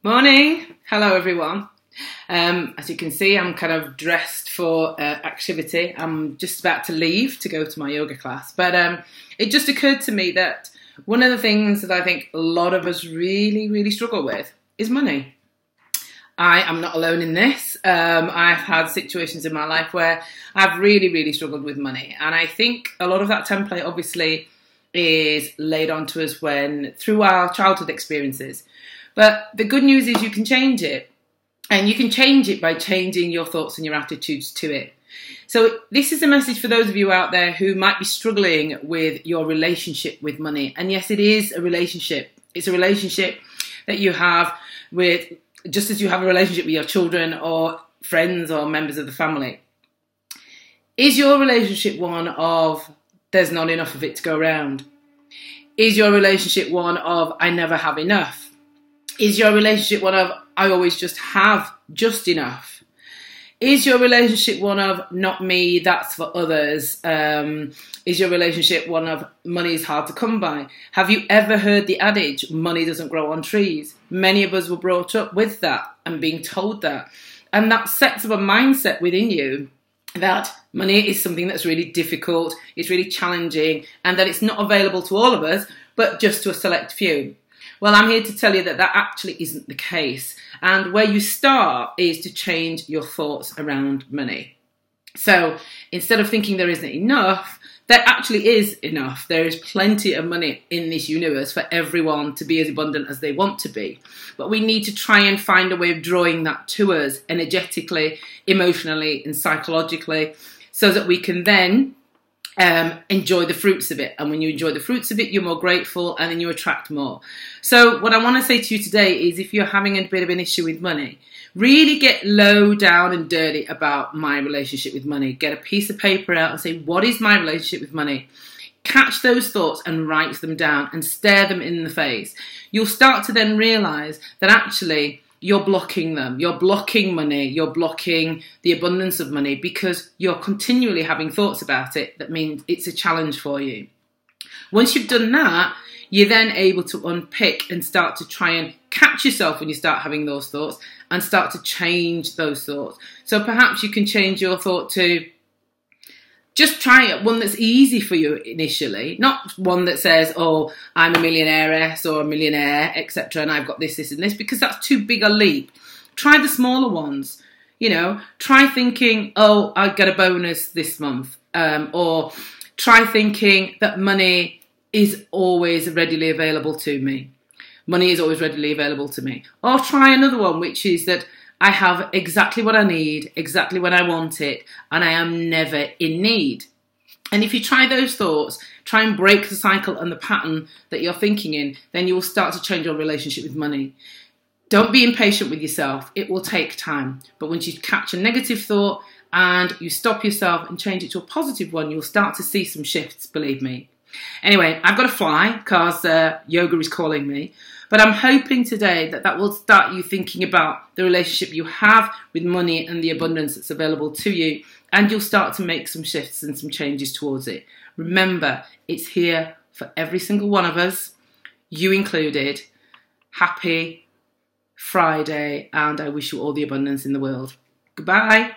Morning. Hello, everyone. As you can see, I'm kind of dressed for activity. I'm just about to leave to go to my yoga class. But it just occurred to me that one of the things that I think a lot of us really struggle with is money. I am not alone in this. I've had situations in my life where I've really struggled with money. And I think a lot of that template obviously is laid onto us through our childhood experiences. But the good news is you can change it. And you can change it by changing your thoughts and your attitudes to it. So this is a message for those of you out there who might be struggling with your relationship with money. And yes, it is a relationship. It's a relationship that you have with, just as you have a relationship with your children or friends or members of the family. Is your relationship one of there's not enough of it to go around? Is your relationship one of I never have enough? Is your relationship one of I always just have just enough? Is your relationship one of not me, that's for others? Is your relationship one of money is hard to come by? Have you ever heard the adage, money doesn't grow on trees? Many of us were brought up with that and being told that. And that sets up a mindset within you that money is something that's really difficult, it's really challenging, and that it's not available to all of us, but just to a select few. Well, I'm here to tell you that that actually isn't the case. And where you start is to change your thoughts around money. So instead of thinking there isn't enough, there actually is enough. There is plenty of money in this universe for everyone to be as abundant as they want to be. But we need to try and find a way of drawing that to us energetically, emotionally, and psychologically so that we can then enjoy the fruits of it. And when you enjoy the fruits of it, you're more grateful and then you attract more. So what I want to say to you today is if you're having a bit of an issue with money, really get low down and dirty about my relationship with money. Get a piece of paper out and say, what is my relationship with money? Catch those thoughts and write them down and stare them in the face. You'll start to then realise that actually you're blocking them. You're blocking money. You're blocking the abundance of money because you're continually having thoughts about it. That means it's a challenge for you. Once you've done that, you're then able to unpick and start to try and catch yourself when you start having those thoughts and start to change those thoughts. So perhaps you can change your thought to just try one that's easy for you initially, not one that says, oh, I'm a millionairess or a millionaire, etc., and I've got this, and this, because that's too big a leap. Try the smaller ones. Try thinking, oh, I get a bonus this month, or try thinking that money is always readily available to me. Money is always readily available to me. Or try another one, which is that I have exactly what I need, exactly when I want it, and I am never in need. And if you try those thoughts, try and break the cycle and the pattern that you're thinking in, then you will start to change your relationship with money. Don't be impatient with yourself. It will take time. But once you catch a negative thought and you stop yourself and change it to a positive one, you'll start to see some shifts, believe me. Anyway, I've got to fly because yoga is calling me. But I'm hoping today that will start you thinking about the relationship you have with money and the abundance that's available to you. And you'll start to make some shifts and some changes towards it. Remember, it's here for every single one of us, you included. Happy Friday, and I wish you all the abundance in the world. Goodbye.